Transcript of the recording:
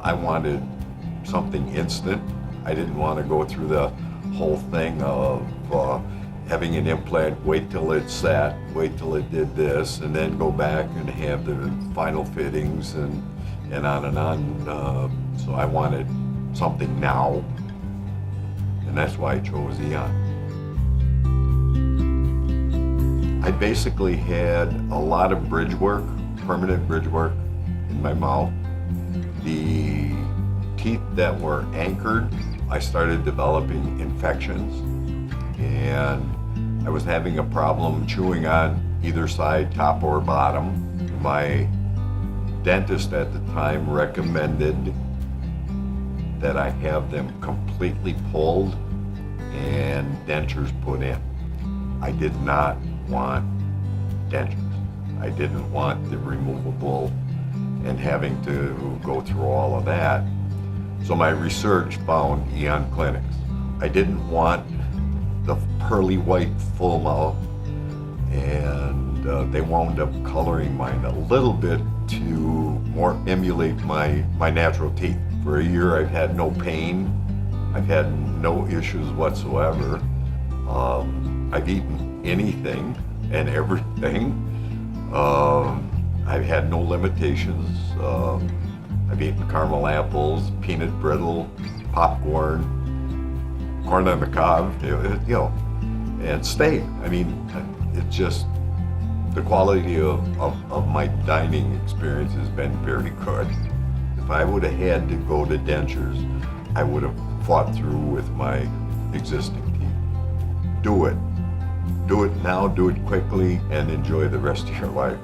I wanted something instant. I didn't want to go through the whole thing of having an implant, wait till it sat, wait till it did this, and then go back and have the final fittings and on and on. So I wanted something now, and that's why I chose EON. I basically had a lot of bridge work, permanent bridge work in my mouth. The teeth that were anchored, I started developing infections, and I was having a problem chewing on either side, top or bottom. My dentist at the time recommended that I have them completely pulled and dentures put in. I did not want dentures. I didn't want the removable and having to go through all of that. So my research found EON Clinics. I didn't want the pearly white full mouth, and they wound up coloring mine a little bit to more emulate my natural teeth. For a year I've had no pain. I've had no issues whatsoever. I've eaten anything and everything. I've had no limitations. I've eaten caramel apples, peanut brittle, popcorn, corn on the cob, and steak. I mean, it's just the quality of my dining experience has been very good. If I would have had to go to dentures, I would have fought through with my existing teeth. Do it. Do it now, do it quickly, and enjoy the rest of your life.